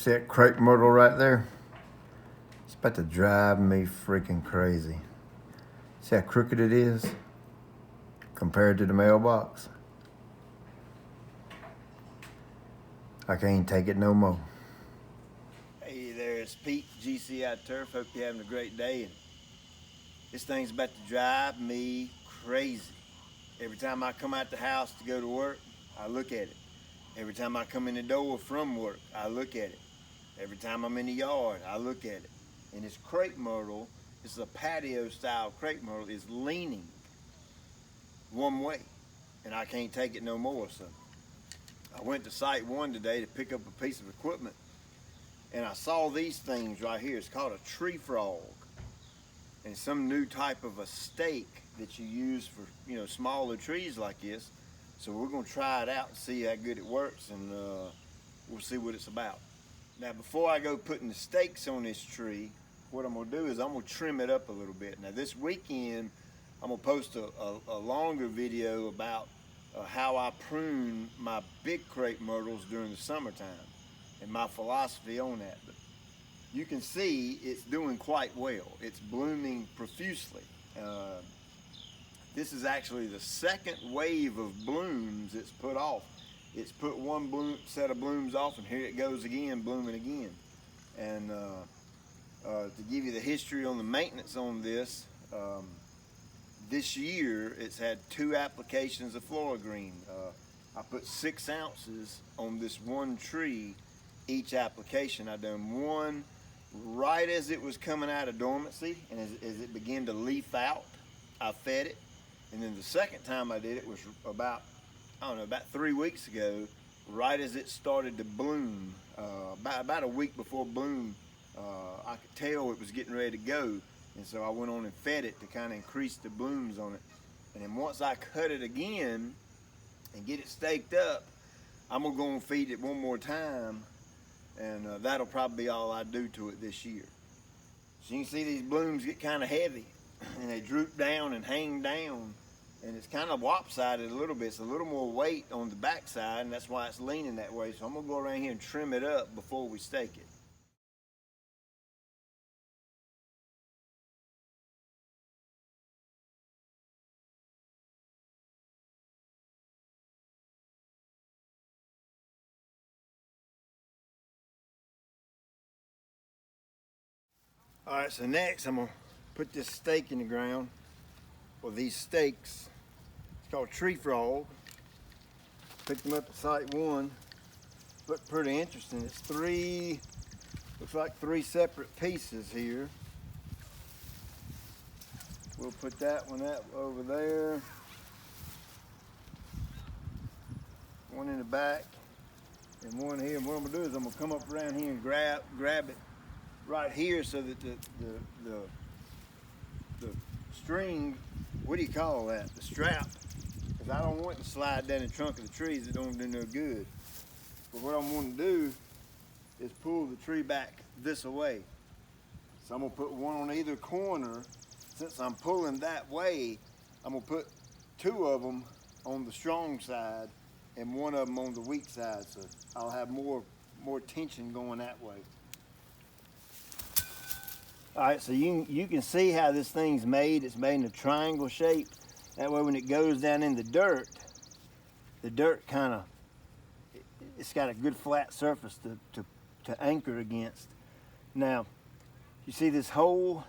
See that crepe myrtle right there? It's about to drive me freaking crazy. See how crooked it is compared to the mailbox? I can't take it no more. Hey there, it's Pete, GCI Turf. Hope you're having a great day. And this thing's about to drive me crazy. Every time I come out the house to go to work, I look at it. Every time I come in the door from work, I look at it. Every time I'm in the yard, I look at it. And this crepe myrtle, this is a patio style crepe myrtle, is leaning one way. And I can't take it no more. So I went to Site 1 today to pick up a piece of equipment. And I saw these things right here. It's called a tree frog. And some new type of a stake that you use for, smaller trees like this. So we're going to try it out and see how good it works, and we'll see what it's about. Now, before I go putting the stakes on this tree, what I'm going to do is I'm going to trim it up a little bit. Now, this weekend, I'm going to post a longer video about how I prune my big crepe myrtles during the summertime and my philosophy on that. But you can see it's doing quite well. It's blooming profusely. This is actually the second wave of blooms it's put off. It's put one set of blooms off, and here it goes again, blooming again. And to give you the history on the maintenance on this, this year it's had 2 applications of Flora-Green. I put 6 ounces on this one tree each application. I done one right as it was coming out of dormancy, and as it began to leaf out, I fed it. And then the second time I did it was about 3 weeks ago, right as it started to bloom. About a week before bloom, I could tell it was getting ready to go. And so I went on and fed it to kind of increase the blooms on it. And then once I cut it again and get it staked up, I'm going to go and feed it one more time. And that'll probably be all I do to it this year. So you can see these blooms get kind of heavy, and they droop down and hang down. And it's kind of lopsided a little bit. It's a little more weight on the back side, and that's why it's leaning that way. So I'm going to go around here and trim it up before we stake it. All right, so next I'm going to put this stake in the ground, or these stakes. It's called tree frog. Picked them up at Site 1. Look pretty interesting. It's looks like 3 separate pieces here. We'll put that one up over there. One in the back and one here. And what I'm gonna do is I'm gonna come up around here and grab it right here, so that the string, what do you call that? The strap, because I don't want it to slide down the trunk of the trees. It don't do no good. But what I'm going to do is pull the tree back this way. So I'm going to put one on either corner. Since I'm pulling that way, I'm going to put 2 of them on the strong side and 1 of them on the weak side. So I'll have more tension going that way. All right, so you can see how this thing's made. It's made in a triangle shape. That way when it goes down in the dirt kind of, it's got a good flat surface to anchor against. Now, you see this hole?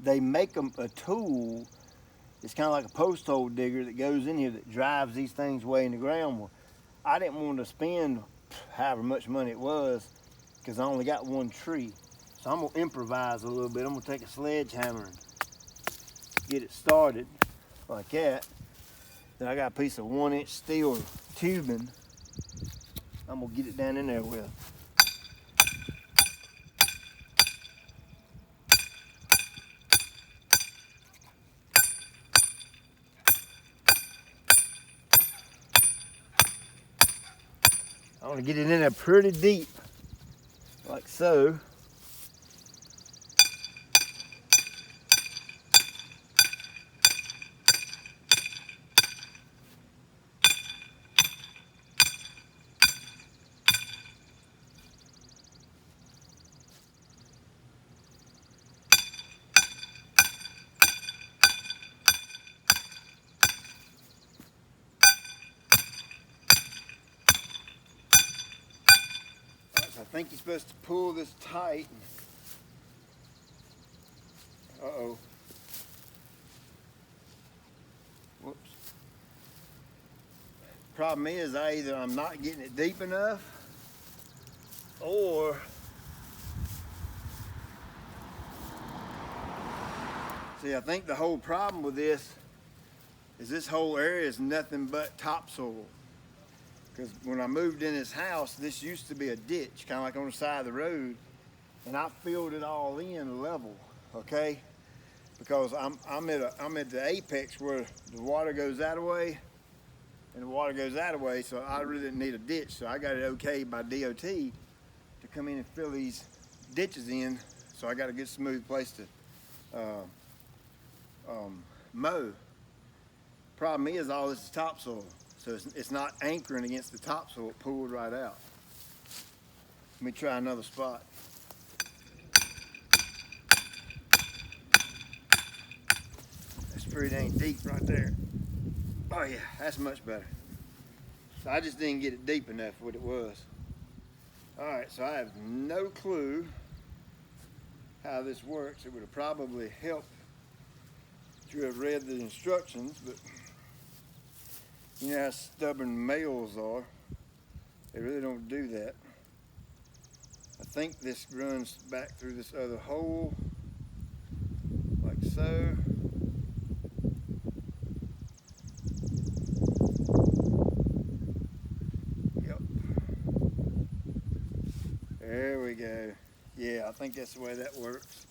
They make a tool. It's kind of like a post hole digger that goes in here that drives these things way in the ground. Well, I didn't want to spend however much money it was, because I only got 1 tree. So I'm going to improvise a little bit. I'm going to take a sledgehammer and get it started like that. Then I got a piece of 1-inch steel tubing. I'm going to get it down in there with. I want to get it in there pretty deep, like so. think you're supposed to pull this tight. Uh-oh. Whoops. Problem is, either I'm not getting it deep enough, or see, I think the whole problem with this is this whole area is nothing but topsoil. Because when I moved in this house, this used to be a ditch, kind of like on the side of the road, and I filled it all in level, okay? Because I'm at the apex where the water goes that way, and the water goes that way, so I really didn't need a ditch. So I got it okayed by DOT to come in and fill these ditches in, so I got a good smooth place to mow. Problem is, all this is topsoil, so it's not anchoring against the topsoil. It pulled right out. Let me try another spot. That's pretty dang deep right there. Oh yeah, that's much better. So I just didn't get it deep enough what it was. All right, so I have no clue how this works. It would have probably helped to have read the instructions, but you know how stubborn males are. They really don't do that. I think this runs back through this other hole, like so. Yep. There we go. Yeah, I think that's the way that works.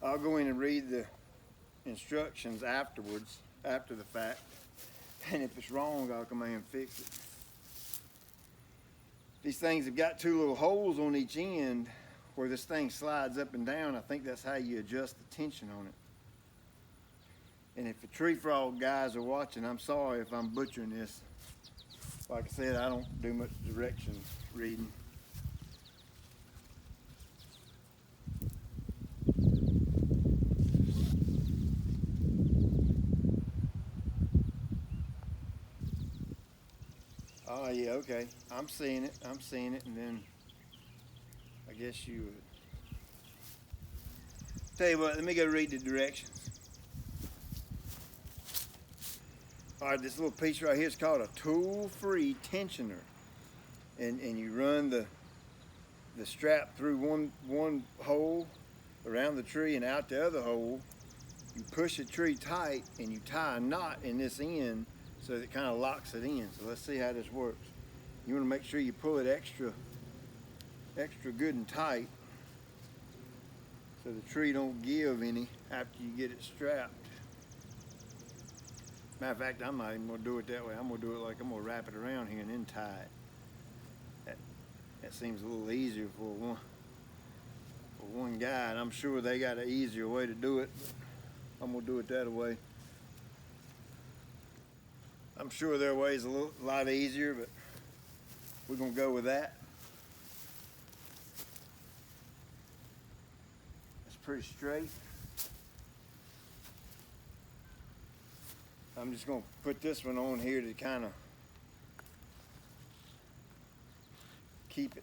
I'll go in and read the instructions afterwards, after the fact. And if it's wrong, I'll come in and fix it. These things have got two little holes on each end where this thing slides up and down. I think that's how you adjust the tension on it. And if the tree frog guys are watching, I'm sorry if I'm butchering this. Like I said, I don't do much directions reading. Oh yeah, okay. I'm seeing it, and then I guess you would. Tell you what, let me go read the directions. All right, this little piece right here is called a tool-free tensioner. And you run the strap through one hole around the tree and out the other hole. You push the tree tight and you tie a knot in this end so that it kind of locks it in. So let's see how this works. You want to make sure you pull it extra good and tight so the tree don't give any after you get it strapped. Matter of fact, I'm not even going to do it that way. I'm going to do it like I'm going to wrap it around here and then tie it. That seems a little easier for one guy, and I'm sure they got an easier way to do it, but I'm going to do it that way. I'm sure their way is a lot easier, but we're going to go with that. It's pretty straight. I'm just going to put this one on here to kind of keep it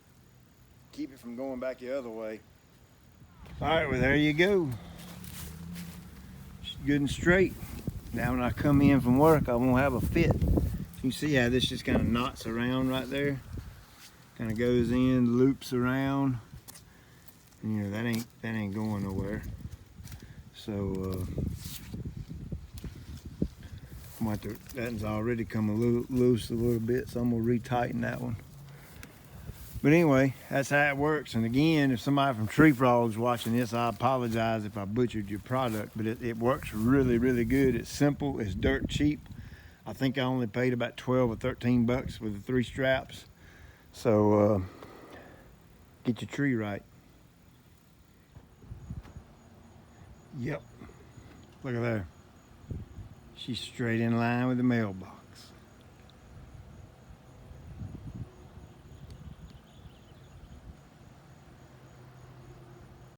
from going back the other way. All right, well, there you go. It's good and straight. Now when I come in from work, I won't have a fit. You can see how this just kind of knots around right there. Kind of goes in, loops around. And, you know, that ain't going nowhere. So that one's already come loose a little bit, so I'm gonna retighten that one. But anyway, that's how it works. And again, if somebody from Tree Frogs watching this, I apologize if I butchered your product, but it works really, really good. It's simple, it's dirt cheap. I think I only paid about 12 or 13 bucks with the 3 straps. So get your tree right. Yep, look at there. She's straight in line with the mailbox.